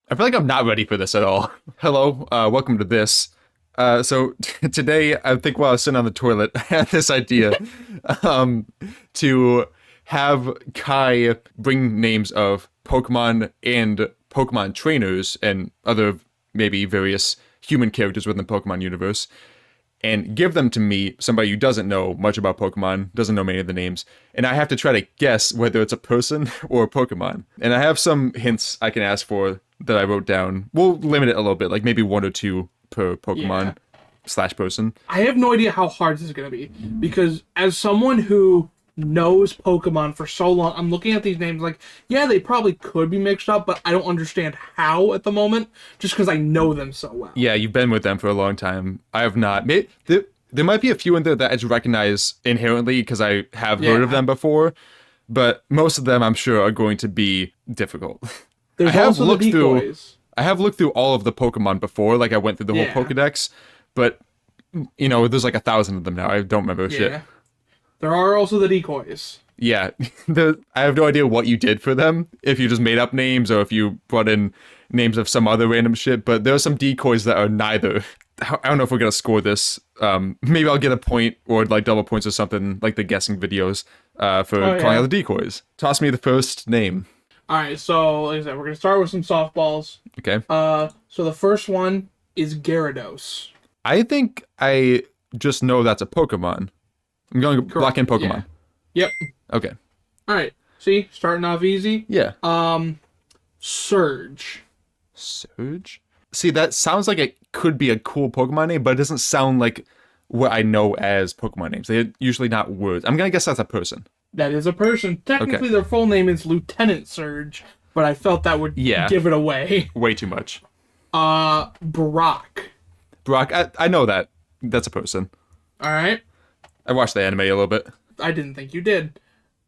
I feel like I'm not ready for this at all. Hello, welcome to this. So today, I think while I was sitting on the toilet, I had this idea um, to have Kai bring names of Pokemon and Pokemon trainers and other maybe various human characters within the Pokemon universe and give them to me, somebody who doesn't know much about Pokemon, doesn't know many of the names, and I have to try to guess whether it's a person or a Pokemon. And I have some hints I can ask for that I wrote down. We'll limit it a little bit, like maybe one or two per Pokemon slash person. I have no idea how hard this is going to be, because as someone who knows Pokemon for so long, I'm looking at these names like, yeah, they probably could be mixed up, but I don't understand how at the moment, just because I know them so well. Yeah, you've been with them for a long time. I have not. Maybe, there might be a few in there that I just recognize inherently because I have heard of them before, but most of them I'm sure are going to be difficult. There's also the decoys. I have looked through all of the Pokemon before, like I went through the whole Pokedex, but, you know, there's like 1,000 of them now. I don't remember shit. There are also the decoys. Yeah, I have no idea what you did for them, if you just made up names or if you brought in names of some other random shit, but there are some decoys that are neither. I don't know if we're going to score this. Maybe I'll get a point or like double points or something, like the guessing videos for calling out the decoys. Toss me the first name. Alright, so like I said, we're going to start with some softballs. Okay. So the first one is Gyrados. I think I just know that's a Pokemon. I'm going to block in Pokemon. Yeah. Yep. Okay. Alright, see? Starting off easy. Yeah. Surge. Surge? See, that sounds like it could be a cool Pokemon name, but it doesn't sound like what I know as Pokemon names. They're usually not words. I'm going to guess that's a person. That is a person. Technically, their full name is Lieutenant Surge, but I felt that would give it away. Way too much. Brock. Brock, I know that. That's a person. Alright. I watched the anime a little bit. I didn't think you did.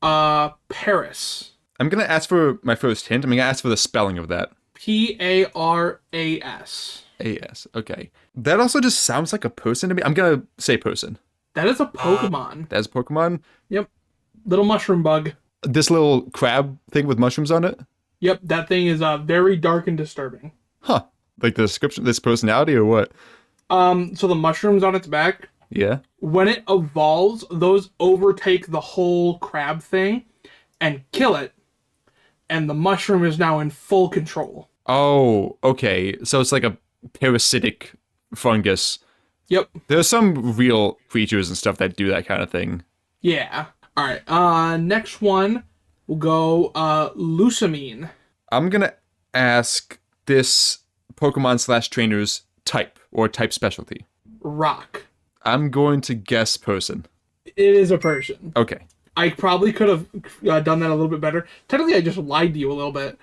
Paris. I'm going to ask for my first hint. I'm going to ask for the spelling of that. Paras. A-S. Okay. That also just sounds like a person to me. I'm going to say person. That is a Pokemon. That's a Pokemon? Yep. Little mushroom bug. This little crab thing with mushrooms on it? Yep, that thing is very dark and disturbing. Huh. Like the description, this personality or what? So the mushrooms on its back. Yeah. When it evolves, those overtake the whole crab thing and kill it. And the mushroom is now in full control. Oh, okay. So it's like a parasitic fungus. Yep. There's some real creatures and stuff that do that kind of thing. Yeah. Alright, next one, we'll go, Lusamine. I'm gonna ask this Pokemon slash trainer's type, or type specialty. Rock. I'm going to guess person. It is a person. Okay. I probably could have done that a little bit better. Technically, I just lied to you a little bit.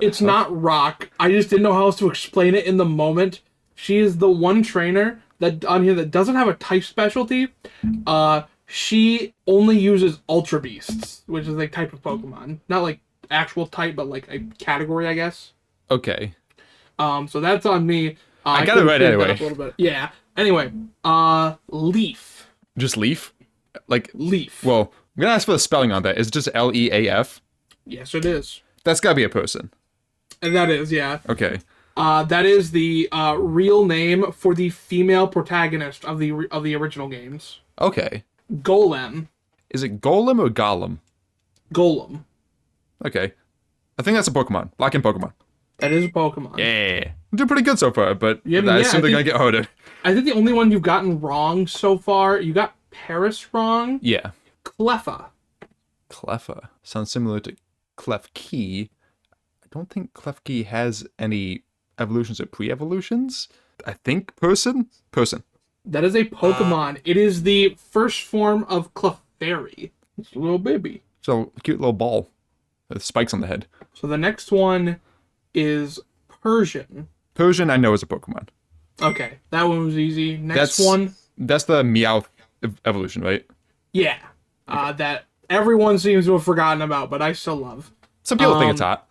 It's not Rock. I just didn't know how else to explain it in the moment. She is the one trainer that on here that doesn't have a type specialty. She only uses Ultra Beasts, which is a type of Pokemon. Not like actual type, but like a category, I guess. Okay. So that's on me. I got it right anyway. A little bit. Yeah. Anyway, Leaf. Just Leaf? Like Leaf. Well, I'm gonna ask for the spelling on that. Is it just Leaf? Yes, it is. That's gotta be a person. And that is, yeah. Okay. That is the real name for the female protagonist of the original games. Okay. Golem. Is it Golem or Golem? Golem. Okay. I think that's a Pokemon. Lock in Pokemon. That is a Pokemon. Yeah. I'm doing pretty good so far, but I assume they're gonna get harder. I think the only one you've gotten wrong so far, you got Paris wrong. Yeah. Cleffa. Cleffa. Sounds similar to Klefki. I don't think Klefki has any evolutions or pre-evolutions. I think person? Person. That is a Pokemon. It is the first form of Clefairy. It's a little baby. So, a cute little ball with spikes on the head. So the next one is Persian. Persian, I know, is a Pokemon. Okay, that one was easy. Next one. That's the Meow evolution, right? Yeah. That everyone seems to have forgotten about, but I still love. Some people think it's hot.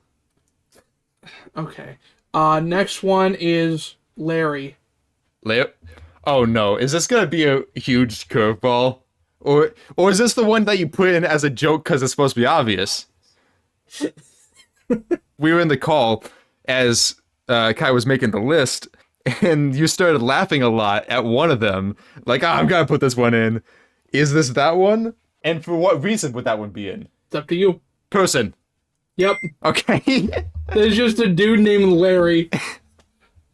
Okay. Next one is Larry. Oh no, is this gonna be a huge curveball? Or is this the one that you put in as a joke because it's supposed to be obvious? We were in the call, as Kai was making the list, and you started laughing a lot at one of them. Like, I'm gonna put this one in. Is this that one? And for what reason would that one be in? It's up to you. Person. Yep. Okay. There's just a dude named Larry.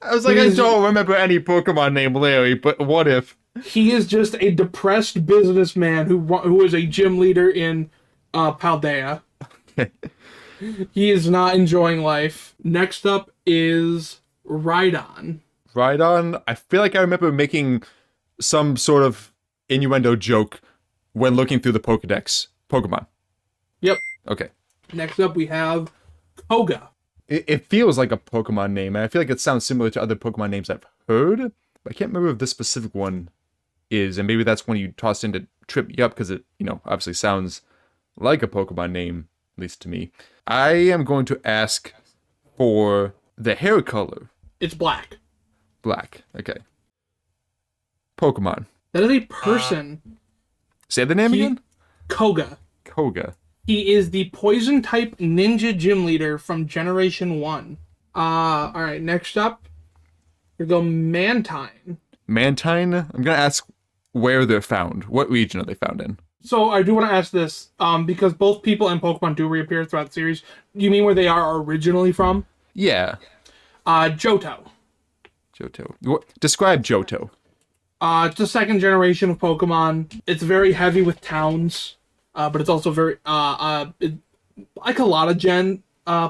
I was like, I don't remember any Pokemon named Larry, but what if? He is just a depressed businessman who is a gym leader in Paldea. He is not enjoying life. Next up is Rhydon. Rhydon? I feel like I remember making some sort of innuendo joke when looking through the Pokedex Pokemon. Yep. Okay. Next up we have Koga. It feels like a Pokemon name, and I feel like it sounds similar to other Pokemon names I've heard, but I can't remember if this specific one is, and maybe that's one you tossed in to trip me up, because it, obviously sounds like a Pokemon name, at least to me. I am going to ask for the hair color. It's black. Black. Okay. Pokemon. That is a person. Say the name again? Koga. Koga. He is the poison type ninja gym leader from Generation 1. Alright, next up, we go Mantine. Mantine? I'm going to ask where they're found. What region are they found in? So I do want to ask this, because both people and Pokemon do reappear throughout the series. Do you mean where they are originally from? Yeah. Johto. Johto. Describe Johto. It's the second generation of Pokemon. It's very heavy with towns, but it's also very, like a lot of gen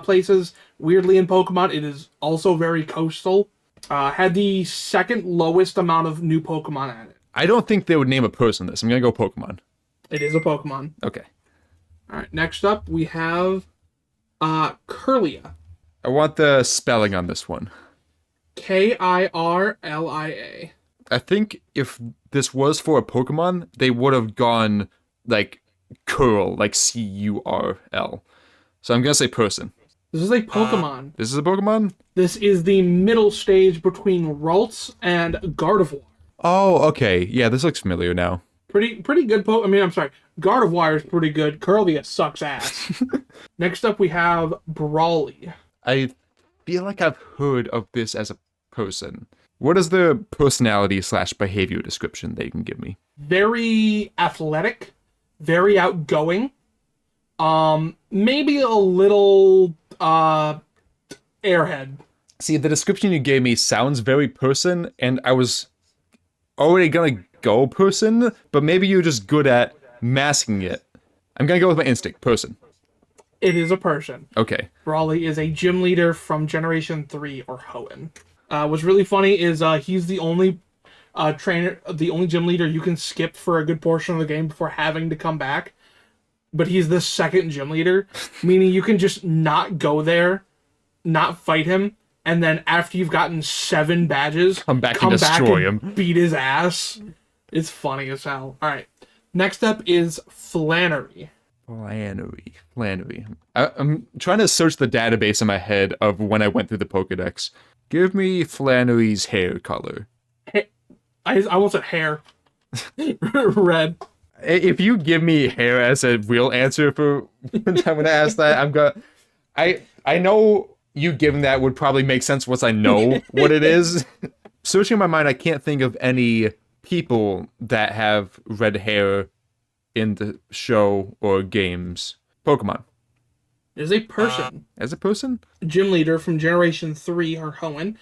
places. Weirdly in Pokemon, it is also very coastal. Had the second lowest amount of new Pokemon at it. I don't think they would name a person this. I'm going to go Pokemon. It is a Pokemon. Okay. Alright, next up we have Kirlia. I want the spelling on this one. Kirlia. I think if this was for a Pokemon, they would have gone like curl, like Curl. So I'm going to say person. This is a Pokemon. This is a Pokemon? This is the middle stage between Ralts and Gardevoir. Oh, okay. Yeah, this looks familiar now. Pretty good Gardevoir is pretty good. Kirlia sucks ass. Next up we have Brawly. I feel like I've heard of this as a person. What is the personality / behavior description that you can give me? Very athletic, very outgoing. Maybe a little airhead. See, the description you gave me sounds very person, and I was already gonna go person, but maybe you're just good at masking it. I'm gonna go with my instinct, person. It is a person. Okay. Brawly is a gym leader from Generation 3, or Hoenn. What's really funny is he's the only the only gym leader you can skip for a good portion of the game before having to come back. But he's the second gym leader, meaning you can just not go there, not fight him, and then after you've gotten 7 badges, come back and destroy him. Beat his ass. It's funny as hell. Alright. Next up is Flannery. Flannery. I'm trying to search the database in my head of when I went through the Pokedex. Give me Flannery's hair color. I almost said hair. Red. If you give me hair as a real answer for when I'm going to ask that, I'm going to... I know you giving that would probably make sense once I know what it is. Searching in my mind, I can't think of any people that have red hair in the show or games. Pokemon. Is a person. As a person? Gym leader from Generation 3, or Hoenn.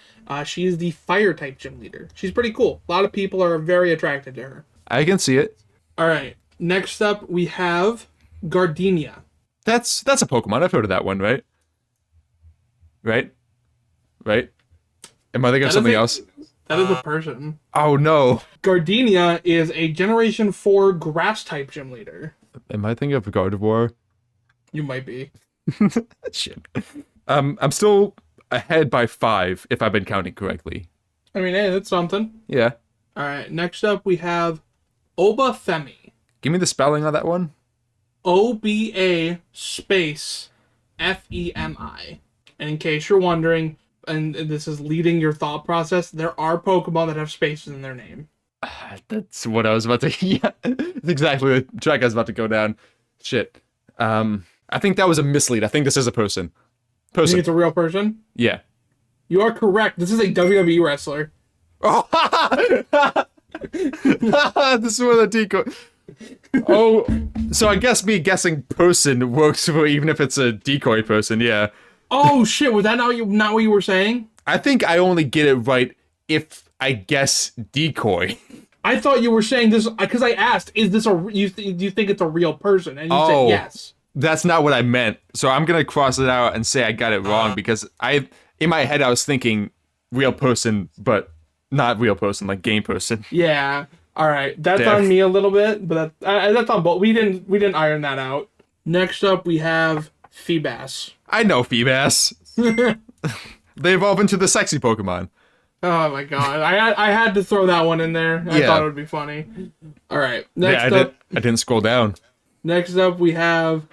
She is the fire type gym leader. She's pretty cool. A lot of people are very attracted to her. I can see it. Alright. Next up, we have Gardenia. That's a Pokemon. I've heard of that one, right? Right? Am I thinking of something else? That is a person. Oh, no. Gardenia is a Generation 4 grass type gym leader. Am I thinking of Gardevoir? You might be. Shit. I'm still ahead by 5 if I've been counting correctly. I mean, hey, that's something. Yeah. Alright, next up we have Oba Femi. Give me the spelling on that one. OBA space FEMI. And in case you're wondering, and this is leading your thought process, there are Pokemon that have spaces in their name. That's what I was about to... Yeah, that's exactly the track I was about to go down. Shit. I think that was a mislead. I think this is a person. You think it's a real person? Yeah. You are correct. This is a WWE wrestler. Oh, this is one of the decoy. Oh, so I guess me guessing person works for even if it's a decoy person, yeah. Oh shit, was that not what you were saying? I think I only get it right if I guess decoy. I thought you were saying this because I asked, "Is this do you think it's a real person?" And you said yes. That's not what I meant. So I'm gonna cross it out and say I got it wrong because in my head I was thinking real person, but not real person, like game person. Yeah. All right, that's on me a little bit, but that's on both. We didn't iron that out. Next up, we have Feebas. I know Feebas. They evolve into the sexy Pokemon. Oh my god, I had to throw that one in there. I thought it would be funny. All right, next up, I didn't scroll down. Next up, we have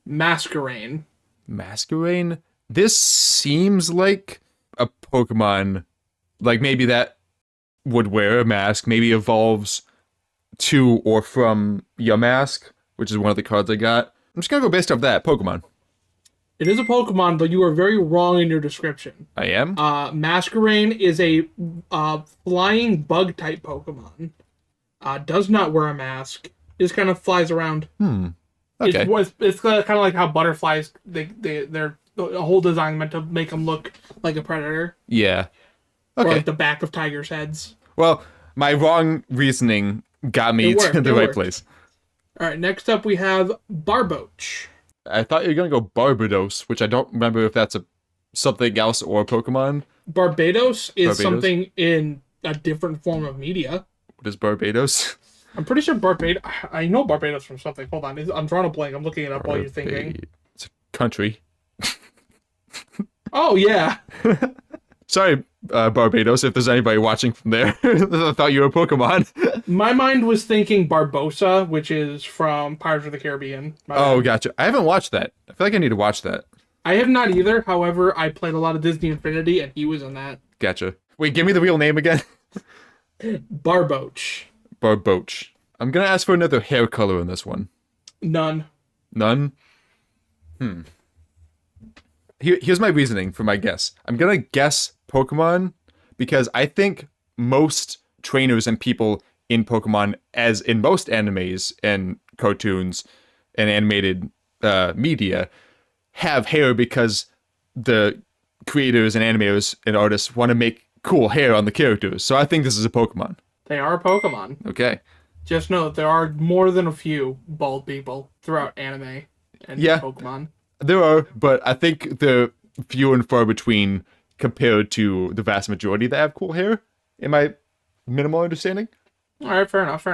Masquerain. Masquerain? This seems like a Pokemon, like maybe that would wear a mask, maybe evolves to or from Yamask, which is one of the cards I got. I'm just gonna go based off that. Pokemon. It is a Pokemon, but you are very wrong in your description. I am? Masquerain is a flying bug-type Pokemon. Does not wear a mask. Just kind of flies around. Okay. It's kind of like how butterflies, they're a whole design meant to make them look like a predator. Yeah. Okay. Or like the back of tigers' heads. Well, my wrong reasoning got me to the right place. All right, next up we have Barboach. I thought you were going to go Gyrados, which I don't remember if that's something else or a Pokemon. Barbados is something in a different form of media. What is Barbados? I'm pretty sure Barbados... I know Barbados from something. Hold on. I'm drawing a blank. I'm looking it up while you're thinking. It's a country. Oh, yeah. Sorry, Barbados, if there's anybody watching from there. I thought you were a Pokemon. My mind was thinking Barbossa, which is from Pirates of the Caribbean. Gotcha. I haven't watched that. I feel like I need to watch that. I have not either. However, I played a lot of Disney Infinity, and he was in that. Gotcha. Wait, give me the real name again. Barboach. Barboach. I'm going to ask for another hair color in this one. None. None? Here's my reasoning for my guess. I'm going to guess Pokemon because I think most trainers and people in Pokemon, as in most animes and cartoons and animated media, have hair because the creators and animators and artists want to make cool hair on the characters. So I think this is a Pokemon. They are a Pokemon. Okay. Just know that there are more than a few bald people throughout anime and Pokemon. There are, but I think they're few and far between compared to the vast majority that have cool hair. In my minimal understanding. All right, fair enough.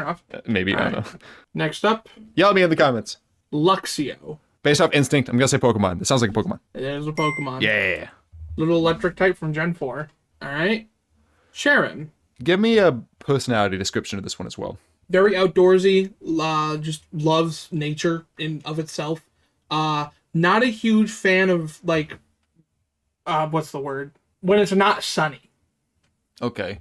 Maybe, I don't know. Next up. Yell at me in the comments. Luxio. Based off instinct, I'm going to say Pokemon. It sounds like a Pokemon. It is a Pokemon. Yeah. Little electric type from Gen 4. All right. Cherrim. Give me a personality description of this one as well. Very outdoorsy. Just loves nature in of itself. Not a huge fan of, like, what's the word? When it's not sunny. Okay.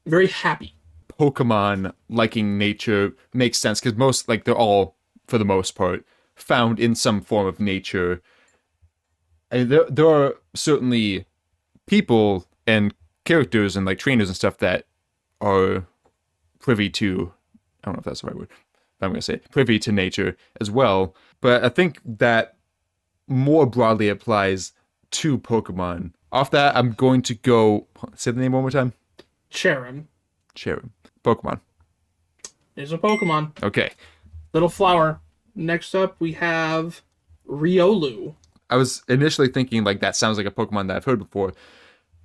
Very happy. Pokemon liking nature makes sense because they're all, for the most part, found in some form of nature. And there are certainly people and characters and like trainers and stuff that are privy to, I don't know if that's the right word, but I'm going to say privy to nature as well. But I think that more broadly applies to Pokemon. Off that, I'm going to go, say the name one more time. Cherrim. Pokemon. Is a Pokemon. Okay. Little flower. Next up, we have Riolu. I was initially thinking like that sounds like a Pokemon that I've heard before.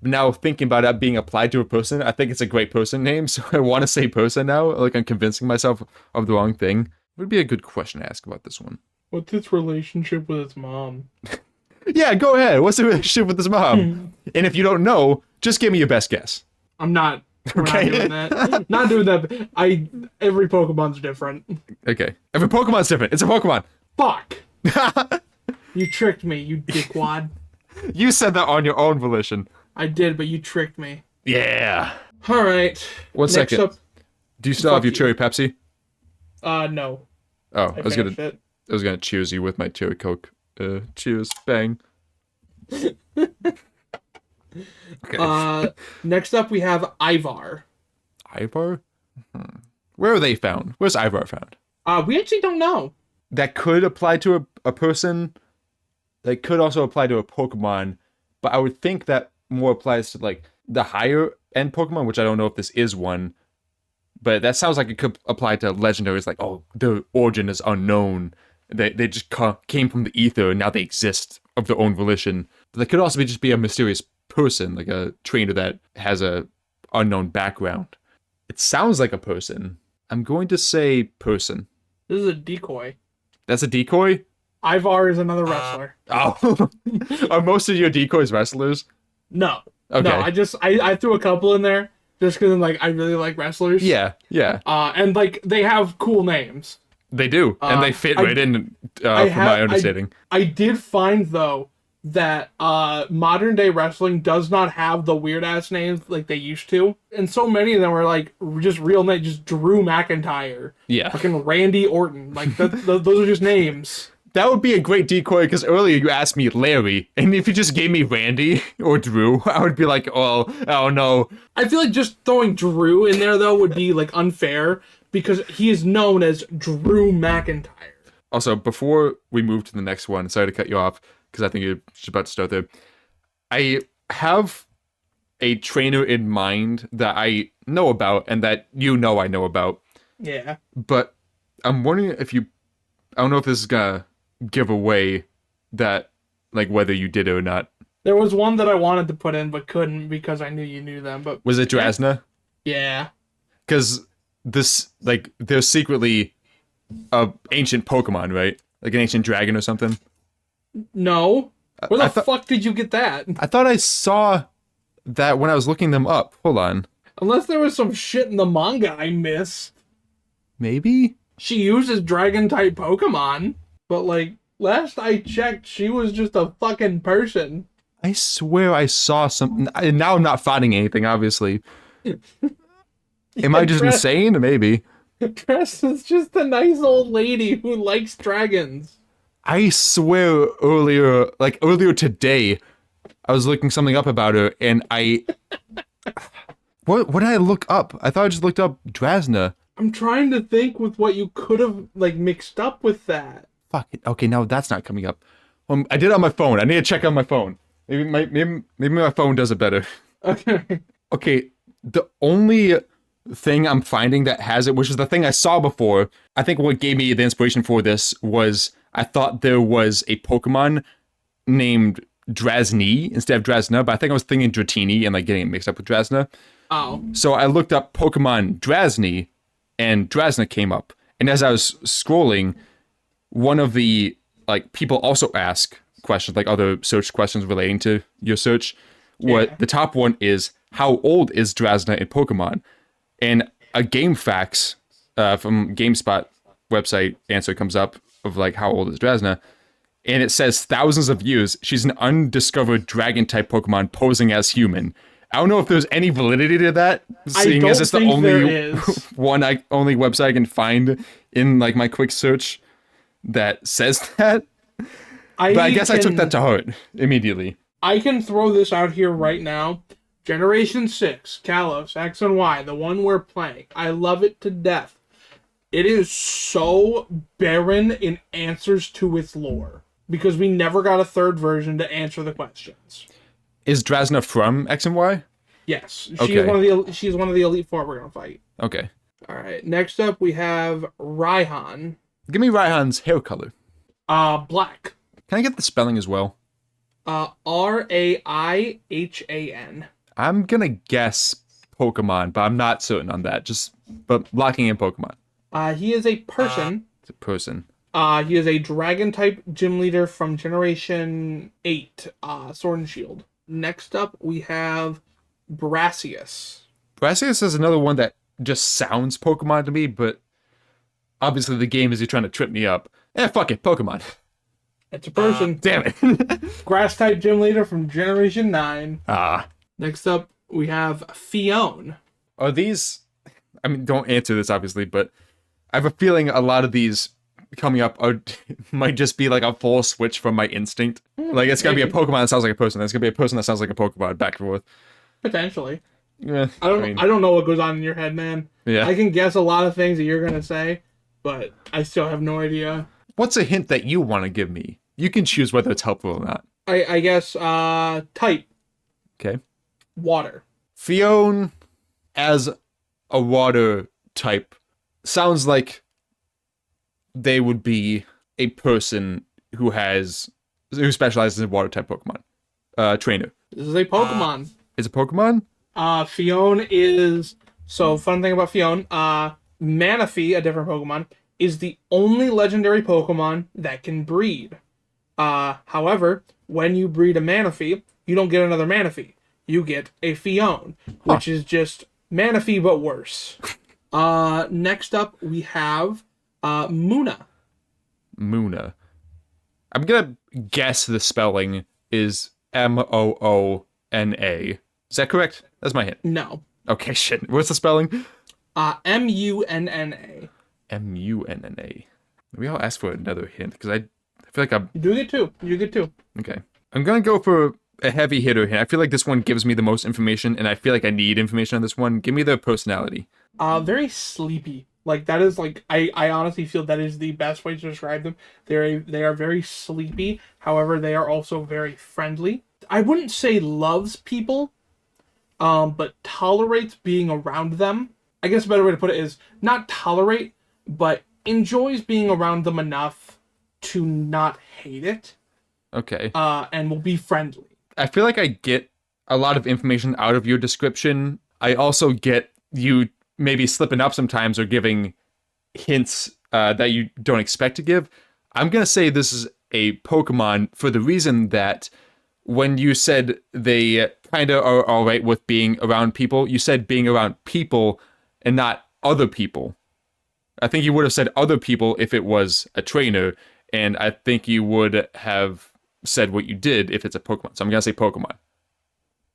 Now thinking about it being applied to a person, I think it's a great person name, so I want to say person now. Like I'm convincing myself of the wrong thing. Would be a good question to ask about this one. What's its relationship with its mom? Yeah, go ahead. What's the relationship with his mom? And if you don't know, just give me your best guess. I'm not. We're not doing that. Not doing that. Every Pokemon's different. Okay. Every Pokemon's different. It's a Pokemon. Fuck. You tricked me, you dickwad. You said that on your own volition. I did, but you tricked me. Yeah. All right. One second. Up, do you still have your Cherry Pepsi? No. Oh, I was gonna cheers you with my Cherry Coke. Cheers, bang. Next up we have Ivar. Ivar? Where are they found? Where's Ivar found? We actually don't know. That could apply to a person. That could also apply to a Pokemon. But I would think that more applies to like the higher end Pokemon, which I don't know if this is one. But that sounds like it could apply to legendaries, like, oh, their origin is unknown. They just came from the ether and now they exist of their own volition. But they could also just be a mysterious person, like a trainer that has a unknown background. It sounds like a person. I'm going to say person. This is a decoy. That's a decoy? Ivar is another wrestler. Oh. Are most of your decoys wrestlers? No. Okay. No, I threw a couple in there just because like I really like wrestlers. Yeah. And like they have cool names. They do, and they fit right in from my understanding. I did find though that modern day wrestling does not have the weird ass names like they used to, and so many of them are like just real names, just Drew McIntyre, fucking Randy Orton, like those are just names. That would be a great decoy, because earlier you asked me Larry, and if you just gave me Randy or Drew, I would be like, oh no. I feel like just throwing Drew in there, though, would be, like, unfair, because he is known as Drew McIntyre. Also, before we move to the next one, sorry to cut you off, because I think you're just about to start there. I have a trainer in mind that I know about, and that you know I know about. Yeah. But I'm wondering if I don't know if this is gonna give away that, like, whether you did it or not. There was one that I wanted to put in but couldn't because I knew you knew them. But was it Drasna? Yeah. Because this, like, there's secretly a ancient Pokemon, right? Like an ancient dragon or something. No. Where the fuck did you get that? I thought I saw that when I was looking them up. Hold on. Unless there was some shit in the manga I missed. Maybe? She uses dragon-type Pokemon. But, like, last I checked, she was just a fucking person. I swear I saw something. Now I'm not finding anything, obviously. Am I just insane? Maybe. Tress is just a nice old lady who likes dragons. I swear earlier today, I was looking something up about her, and What did I look up? I thought I just looked up Drasna. I'm trying to think with what you could have, like, mixed up with that. Fuck it. Okay, no, that's not coming up. I did it on my phone. I need to check on my phone. Maybe my phone does it better. Okay. Okay, the only thing I'm finding that has it, which is the thing I saw before, I think what gave me the inspiration for this was I thought there was a Pokemon named Draznee instead of Drasna, but I think I was thinking Dratini and like getting it mixed up with Drasna. Oh. So I looked up Pokemon Draznee, and Drasna came up. And as I was scrolling, one of the like people also ask questions, like other search questions relating to your search. What the top one is, how old is Drasna in Pokemon? And a GameFAQs from GameSpot website answer comes up of like, how old is Drasna? And it says thousands of years. She's an undiscovered dragon type Pokemon posing as human. I don't know if there's any validity to that, seeing as it's the only only website I can find in like my quick search that says that. But I guess I took that to heart immediately. I can throw this out here right now. Generation 6, Kalos, X and Y, the one we're playing. I love it to death. It is so barren in answers to its lore. Because we never got a third version to answer the questions. Is Drasna from X and Y? Yes. Okay. She's one of the Elite Four we're going to fight. Okay. Alright, next up we have Raihan. Give me Raihan's hair color. Black. Can I get the spelling as well? Raihan. I'm gonna guess Pokemon, but I'm not certain on that. But locking in Pokemon. He is a person. It's a person. He is a dragon-type gym leader from Generation 8, Sword and Shield. Next up, we have Brassius. Brassius is another one that just sounds Pokemon to me, but obviously the game is trying to trip me up. Fuck it, Pokemon. It's a person. Damn it. Grass-type gym leader from Generation 9. Ah. Next up, we have Phione. Are these... I mean, don't answer this, obviously, but I have a feeling a lot of these coming up might just be like a full switch from my instinct. Like, it's gonna be a Pokemon that sounds like a person. It's gonna be a person that sounds like a Pokemon, back and forth. Potentially. Yeah, I don't know what goes on in your head, man. yeah. I can guess a lot of things that you're gonna say, but I still have no idea. What's a hint that you want to give me? You can choose whether it's helpful or not. I guess type Okay. water. Phione as a water type sounds like they would be a person who specializes in water type Pokemon. Trainer. This is a Pokemon. Is it Pokemon? Phione is fun thing about Phione, Manaphy, a different Pokemon, is the only legendary Pokemon that can breed. However, when you breed a Manaphy, you don't get another Manaphy. You get a Phione, which is just Manaphy but worse. Next up we have Munna. Munna. I'm gonna guess the spelling is Moona. Is that correct? That's my hint. No. Okay, shit. What's the spelling? Munna. Munna. Maybe I'll ask for another hint because I feel like I'm. You do get two. You get two. Okay. I'm gonna go for a heavy hitter hint. I feel like this one gives me the most information, and I feel like I need information on this one. Give me their personality. Very sleepy. Like that is like I honestly feel that is the best way to describe them. They are very sleepy. However, they are also very friendly. I wouldn't say loves people, but tolerates being around them. I guess a better way to put it is not tolerate, but enjoys being around them enough to not hate it. Okay. And will be friendly. I feel like I get a lot of information out of your description. I also get you maybe slipping up sometimes or giving hints that you don't expect to give. I'm going to say this is a Pokemon for the reason that when you said they kind of are all right with being around people, you said being around people and not other people. I think you would have said other people if it was a trainer, and I think you would have said what you did if it's a Pokemon. So I'm going to say Pokemon.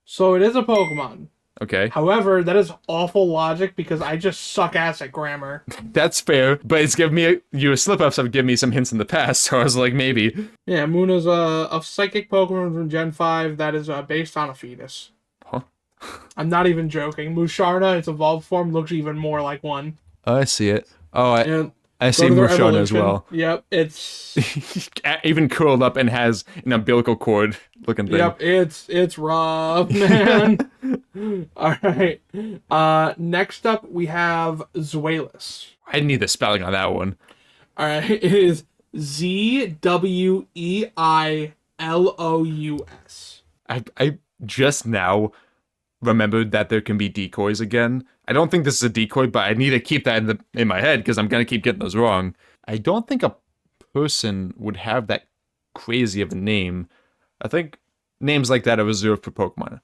So it is a Pokemon. Okay. However, that is awful logic because I just suck ass at grammar. That's fair, but it's given me your slip-ups have given me some hints in the past, so I was like, maybe. Yeah, Munna's a psychic Pokemon from Gen 5 that is based on a fetus. Huh? I'm not even joking. Musharna, its evolved form, looks even more like one. Oh, I see it. Oh, And I see Musharna as well. Yep, it's Even curled up and has an umbilical cord looking thing. yep, it's rough, man. All right. Next up we have Zweilous. I need the spelling on that one. All right, it is Zweilous. I just now remembered that there can be decoys again. I don't think this is a decoy, but I need to keep that in my head because I'm gonna keep getting those wrong. I don't think a person would have that crazy of a name. I think names like that are reserved for Pokemon.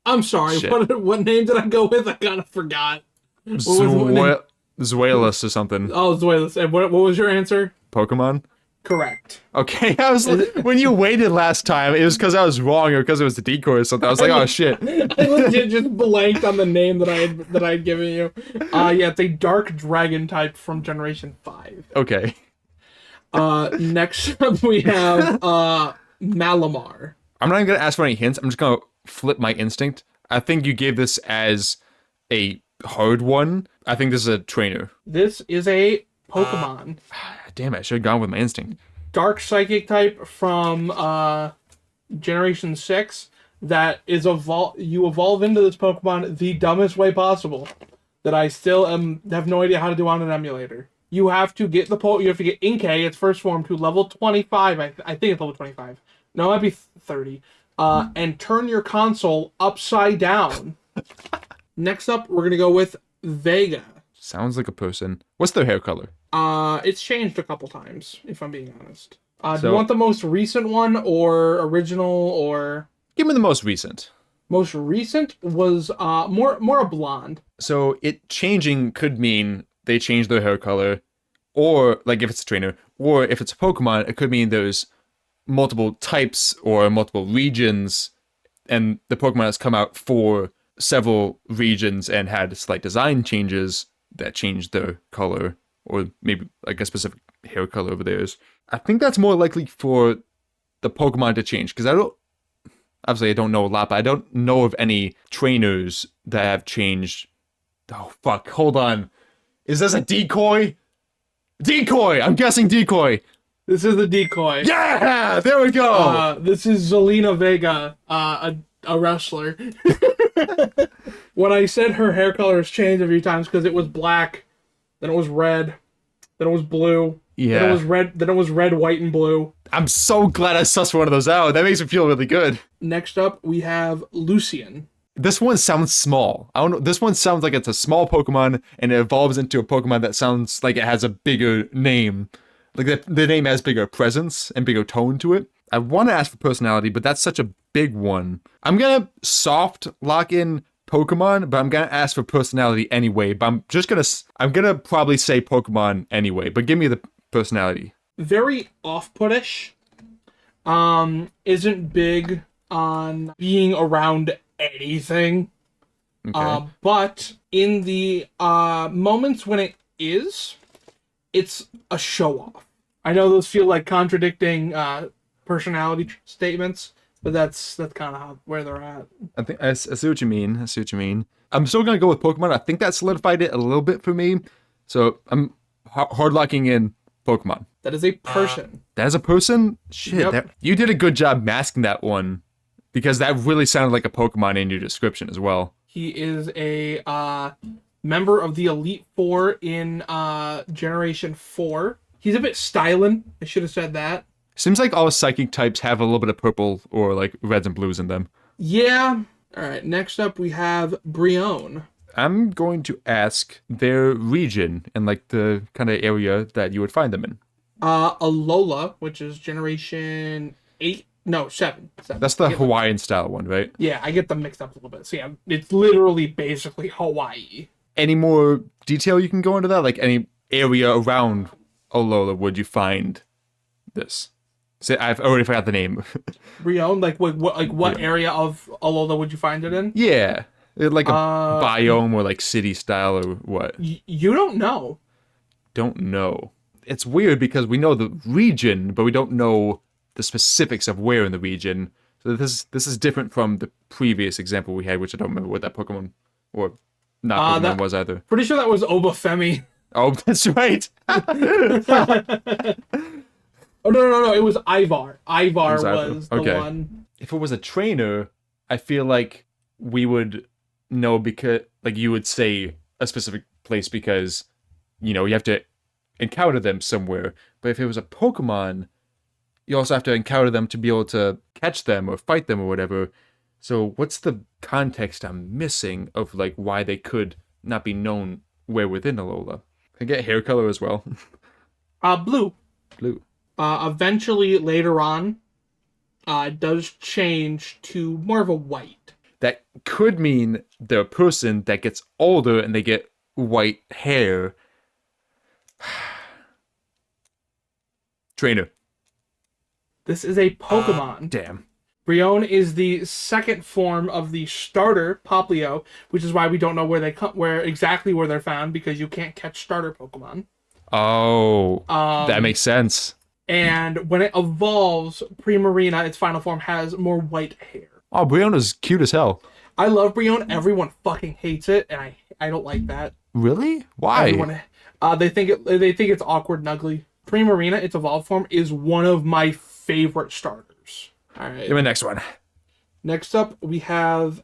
I'm sorry. Shit. What name did I go with? I kind of forgot. What Zweilous or something. Oh, Zweilous. And what was your answer? Pokemon? Correct. Okay, I was when you waited last time, it was because I was wrong or because it was the decoy or something. I was like, oh shit. I legit just blanked on the name that I had given you. Yeah, it's a dark dragon type from Generation 5. Okay. Next up we have Malamar. I'm not even gonna ask for any hints. I'm just gonna flip my instinct. I think you gave this as a hard one. I think this is a trainer. This is a Pokemon. Damn it, I should have gone with my instinct. Dark psychic type from Generation 6 that is you evolve into this Pokemon the dumbest way possible that I still have no idea how to do on an emulator. You have to get you have to get Inkay, its first form, to level 25. I think it's level 25. No, it might be 30. And turn your console upside down. Next up, we're gonna go with Vega. Sounds like a person. What's their hair color? It's changed a couple times, if I'm being honest. Do you want the most recent one or original or? Give me the most recent. Most recent was more a blonde. So it changing could mean they changed their hair color, or like if it's a trainer, or if it's a Pokemon, it could mean there's multiple types or multiple regions, and the Pokemon has come out for several regions and had slight design changes that changed their color, or maybe like a specific hair color over theirs. I think that's more likely for the Pokemon to change, because I obviously I don't know a lot, but I don't know of any trainers that have changed. Oh, fuck. Hold on. Is this a decoy? Decoy! I'm guessing decoy. This is the decoy. Yeah! There we go! This is Zelina Vega, a wrestler. When I said her hair color has changed a few times because it was black, then it was red, then it was blue, yeah. then it was red, white, and blue. I'm so glad I sussed one of those out. That makes me feel really good. Next up, we have Lucian. This one sounds small. I don't know. This one sounds like it's a small Pokemon, and it evolves into a Pokemon that sounds like it has a bigger name. Like the name has bigger presence and bigger tone to it. I want to ask for personality, but that's such a big one. I'm gonna soft lock in Pokemon, but I'm gonna ask for personality anyway. But I'm gonna probably say Pokemon anyway. But give me the personality. Very off-putish. Isn't big on being around anything. Okay. But in the moments when it is, it's a show-off. I know those feel like contradicting personality statements, but that's kind of where they're at. I see what you mean. I see what you mean. I'm still gonna go with Pokemon. I think that solidified it a little bit for me. So I'm hard locking in Pokemon. That is a person. That is a person? Shit, Yep. You did a good job masking that one, because that really sounded like a Pokemon in your description as well. He is a member of the Elite Four in Generation 4. He's a bit styling. I should have said that. Seems like all psychic types have a little bit of purple or like reds and blues in them. Yeah. All right. Next up, we have Brionne. I'm going to ask their region and like the kind of area that you would find them in. Alola, which is Generation 8. No, 7. That's the Hawaiian style one, right? Yeah, I get them mixed up a little bit. So yeah, it's literally basically Hawaii. Any more detail you can go into that? Like any area around Alola would you find this? So I've already forgot the name. Brionne, what area of Alola would you find it in? Yeah. Like a biome or like city style or what? You don't know. Don't know. It's weird because we know the region, but we don't know the specifics of where in the region. So this is different from the previous example we had, which I don't remember what that Pokemon or not Pokemon was either. Pretty sure that was Oba Femi. Oh, that's right. Oh no! It was Ivar. Ivar was the okay. one. If it was a trainer, I feel like we would know because like you would say a specific place because you have to encounter them somewhere. But if it was a Pokemon, you also have to encounter them to be able to catch them or fight them or whatever. So what's the context I'm missing of like why they could not be known where within Alola? Can I get hair color as well? Blue. Blue. Eventually, later on, it does change to more of a white. That could mean they're a person that gets older and they get white hair. Trainer. This is a Pokemon. Damn. Brionne is the second form of the starter Poplio, which is why we don't know where they come, where they're found, because you can't catch starter Pokemon. Oh, that makes sense. And when it evolves, Primarina, its final form, has more white hair. Oh, Brionne's cute as hell. I love Brionne. Everyone fucking hates it, and I don't like that. Really? Why? Everyone, they think it's awkward and ugly. Primarina, its evolved form, is one of my favorite starters. All right. Give me the next one. Next up, we have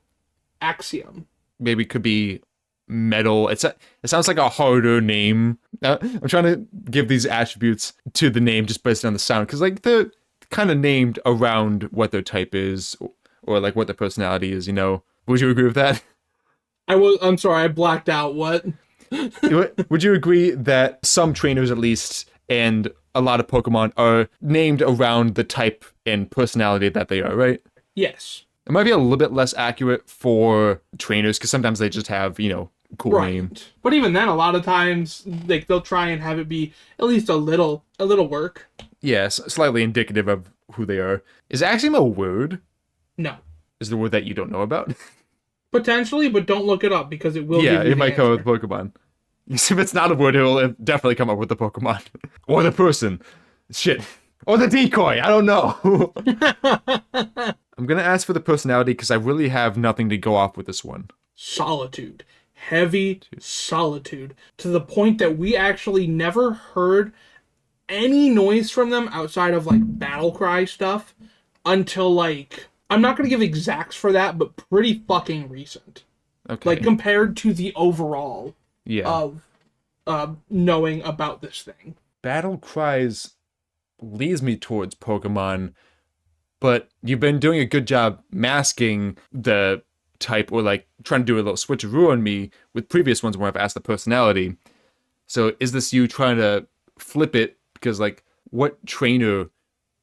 Axiom. Maybe it could be metal. It sounds like a harder name. I'm trying to give these attributes to the name just based on the sound, because like they're kind of named around what their type is or like what their personality is. Would you agree with that? I'm sorry, I blacked out. What? Would you agree that some trainers, at least, and a lot of Pokemon are named around the type and personality that they are, right? Yes. It might be a little bit less accurate for trainers because sometimes they just have, cool name. But even then, a lot of times, like they'll try and have it be at least a little work. Yes, slightly indicative of who they are. Is Axiom a word? No. Is the word that you don't know about? Potentially, but don't look it up because it will. Yeah, it might come up with Pokemon. If it's not a word, it'll definitely come up with the Pokemon. Or the person. Shit. Or the decoy. I don't know. I'm gonna ask for the personality because I really have nothing to go off with this one. Solitude. Heavy solitude. To the point that we actually never heard any noise from them outside of like battle cry stuff until like, I'm not going to give exacts for that, but pretty fucking recent. Okay. Like compared to the overall Yeah. of knowing about this thing. Battle cries leads me towards Pokemon, but you've been doing a good job masking the type or like trying to do a little switcheroo on me with previous ones where I've asked the personality. So is this you trying to flip it? Because like what trainer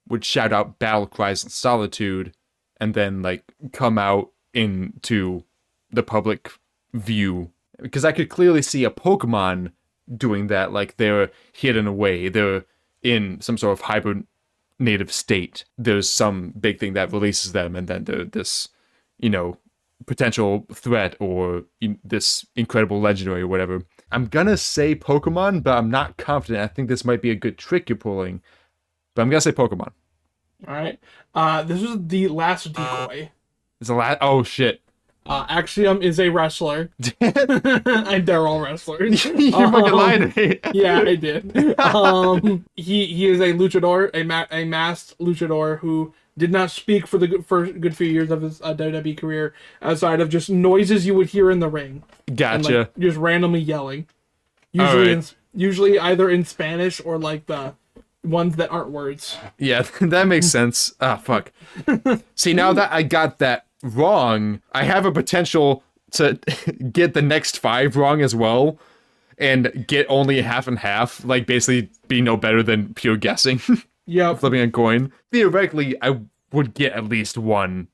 would shout out battle cries and solitude and then like come out into the public view? Because I could clearly see a Pokemon doing that, like they're hidden away, they're in some sort of hibernative state. There's some big thing that releases them, and then they're this, potential threat or this incredible legendary or whatever. I'm gonna say Pokemon, but I'm not confident. I think this might be a good trick you're pulling, but I'm gonna say Pokemon. All right. This is the last decoy. It's a last. Oh shit! Axiom is a wrestler. And they're all wrestlers. You fucking lied to me. Yeah, I did. He is a luchador, a masked luchador who did not speak for the first good few years of his WWE career outside of just noises you would hear in the ring. Gotcha. And, like, just randomly yelling. Usually, right. Usually either in Spanish or like the ones that aren't words. Yeah, that makes sense. Ah, fuck. See, now that I got that wrong, I have a potential to get the next 5 wrong as well and get only half and half, like basically be no better than pure guessing. Yeah. Flipping a coin. Theoretically, I would get at least one,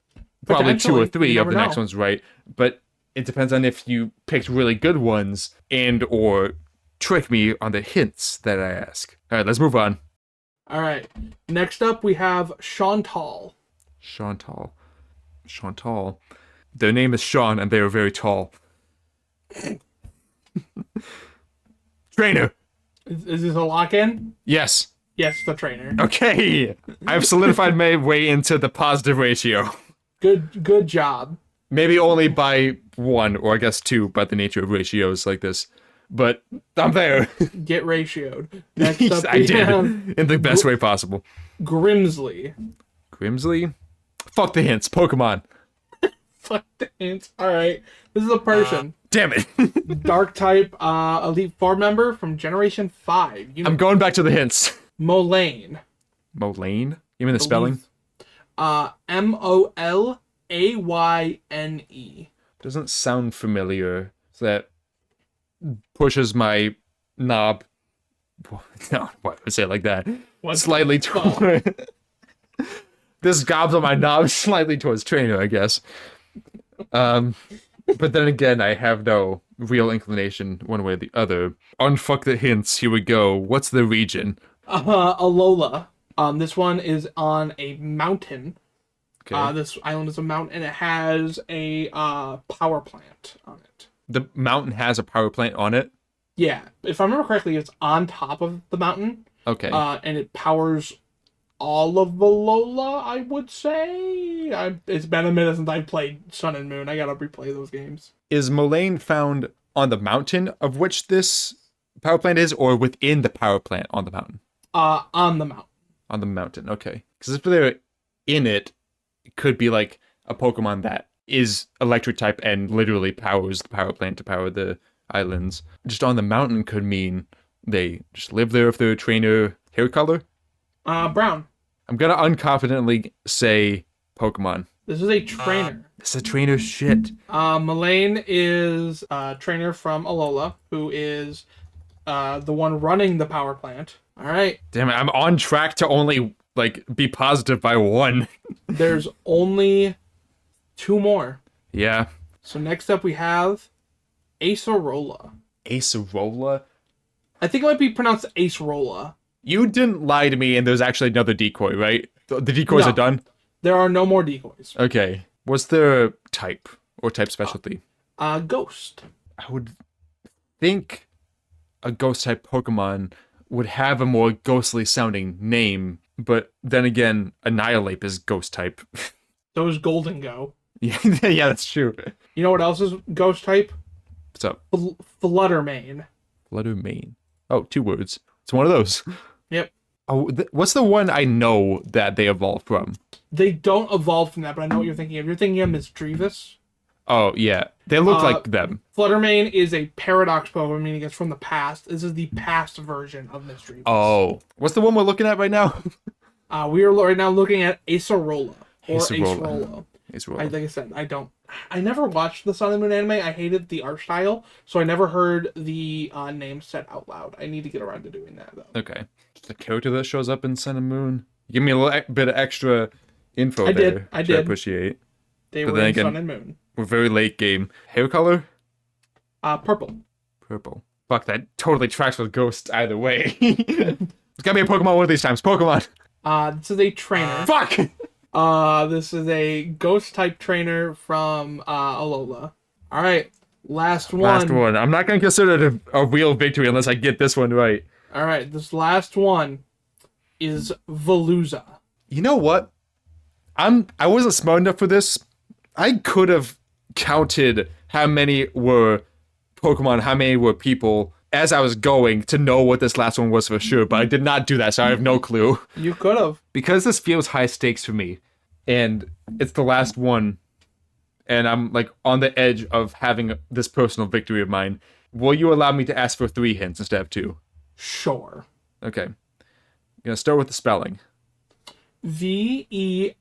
probably 2 or 3 of the next ones right, but it depends on if you picked really good ones and or trick me on the hints that I ask. All right, let's move on. All right. Next up, we have Shauntal. Shauntal. Their name is Sean, and they are very tall. Trainer. Is this a lock-in? Yes. Yes, the trainer. Okay. I've solidified my way into the positive ratio. Good job. Maybe only by 1, or I guess 2, by the nature of ratios like this. But I'm there. Get ratioed. Next up, I did. In the best way possible. Grimsley. Grimsley? Fuck the hints. Pokemon. Fuck the hints. Alright. This is a Persian. Damn it. Dark type, Elite 4 member from Generation 5. I'm going back to the hints. Molane. Molane? You mean the spelling? Molayne. Doesn't sound familiar. So that pushes my knob. No, why would I say it like that? Slightly toward. This gobs on my knob slightly towards trainer, I guess. But then again, I have no real inclination one way or the other. Unfuck the hints. Here we go. What's the region? Alola. This one is on a mountain. Okay. This island is a mountain, and it has a power plant on it. The mountain has a power plant on it? Yeah. If I remember correctly, it's on top of the mountain. Okay. And it powers all of Alola, I would say. It's been a minute since I played Sun and Moon. I gotta replay those games. Is Molane found on the mountain of which this power plant is, or within the power plant on the mountain? On the mountain. On the mountain, okay. Because if they're in it, it could be like a Pokemon that is electric type and literally powers the power plant to power the islands. Just on the mountain could mean they just live there if they're a trainer. Hair color? Brown. I'm gonna unconfidently say Pokemon. This is a trainer. It's a trainer shit. Molane is a trainer from Alola, who is the one running the power plant. All right. Damn it, I'm on track to only, be positive by 1. There's only 2 more. Yeah. So next up we have Acerola. Acerola? I think it might be pronounced Acerola. You didn't lie to me, and there's actually another decoy, right? The decoys No. are done? There are no more decoys. Okay. What's their type or type specialty? Ghost. I would think a ghost type Pokemon would have a more ghostly sounding name, but then again, Annihilate is ghost type. So is Golden Go. Yeah, yeah, that's true. You know what else is ghost type? What's up? Fluttermane. Fluttermane. Oh, 2 words. It's one of those. Yep. Oh, what's the one I know that they evolved from? They don't evolve from that, but I know what you're thinking of. You're thinking of Misdreavus. Oh, yeah. They look like them. Fluttermane is a paradox Pokemon, meaning it's from the past. This is the past version of Misdreavus. Oh. What's the one we're looking at right now? We are right now looking at Acerola. Or Acerola. Acerola. Like I said, I never watched the Sun and Moon anime. I hated the art style, so I never heard the name said out loud. I need to get around to doing that, though. Okay. Just a character that shows up in Sun and Moon. Give me a little bit of extra info I there. did. I appreciate. They were in Sun and Moon. We're very late game. Hair color? Purple. Purple. Fuck, that totally tracks with Ghost either way. It's gotta be a Pokemon one of these times. Pokemon! This is a trainer. Fuck! This is a ghost-type trainer from Alola. Alright, last one. Last one. I'm not gonna consider it a real victory unless I get this one right. Alright, this last one is Veluza. You know what? I wasn't smart enough for this. I could have counted how many were Pokemon, how many were people as I was going to know what this last one was for sure, but I did not do that, so I have no clue. You could have. Because this feels high stakes for me, and it's the last one, and I'm like on the edge of having this personal victory of mine, will you allow me to ask for 3 hints instead of 2? Sure. Okay. I'm gonna start with the spelling. Veluza.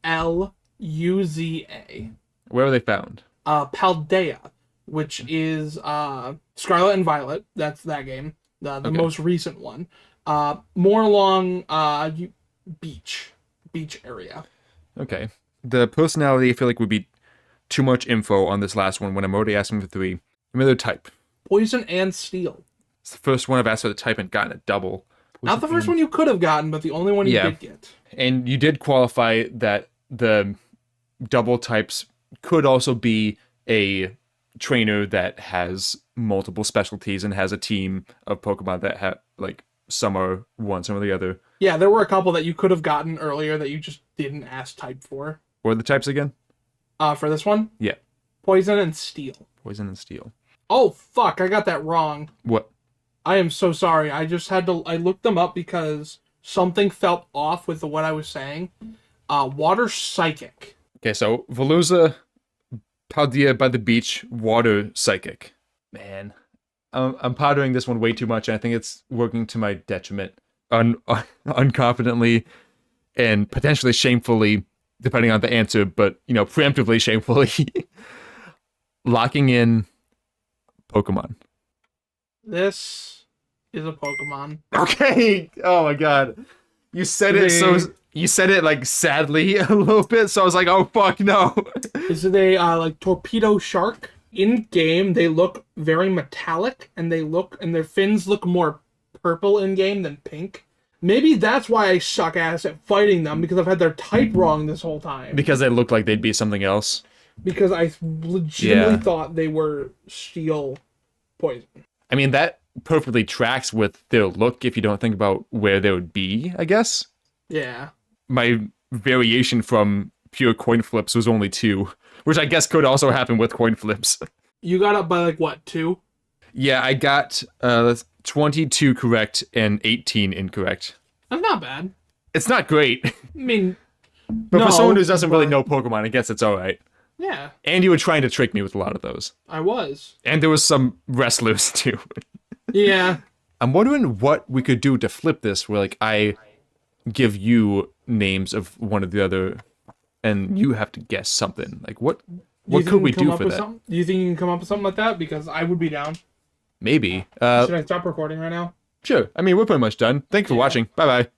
Where are they found? Paldea, which is Scarlet and Violet. That's that game. The most recent one. More along beach area. Okay. The personality I feel like would be too much info on this last one when I'm already asking for 3. Give me their type. Poison and Steel. It's the first one I've asked for the type and gotten a double. Not the first one you could have gotten, but the only one you did get. And you did qualify that the double types could also be a trainer that has multiple specialties and has a team of Pokemon that have, like, some are one, some are the other. Yeah, there were a couple that you could have gotten earlier that you just didn't ask type for. What are the types again? For this one? Yeah. Poison and Steel. Poison and Steel. Oh, fuck, I got that wrong. What? I am so sorry. I just had to... I looked them up because something felt off with what I was saying. Water Psychic. Okay, so Veluza, Paldea by the beach, Water Psychic. Man, I'm pondering this one way too much, and I think it's working to my detriment. Unconfidently and potentially shamefully, depending on the answer, but, you know, preemptively shamefully. Locking in Pokemon. This is a Pokemon. Okay. Oh my god. You said it you said it like sadly a little bit, so I was like, oh fuck no. Is it a like torpedo shark? In game, they look very metallic, and their fins look more purple in game than pink. Maybe that's why I suck ass at fighting them, because I've had their type wrong this whole time. Because they look like they'd be something else. Because I legitimately thought they were steel poison. I mean, that perfectly tracks with their look if you don't think about where they would be, I guess. Yeah. My variation from pure coin flips was only 2, which I guess could also happen with coin flips. You got up by like what, 2? Yeah, I got 22 correct and 18 incorrect. That's not bad. It's not great. I mean, but for someone who doesn't really know Pokemon, I guess it's alright. Yeah. And you were trying to trick me with a lot of those. I was. And there was some wrestlers too. Yeah. I'm wondering what we could do to flip this, where like I give you names of one or the other, and you have to guess something. Like what could we do for that? Do you think you can come up with something like that? Because I would be down. Maybe. Should I stop recording right now? Sure. I mean, we're pretty much done. Thanks for watching. Bye bye.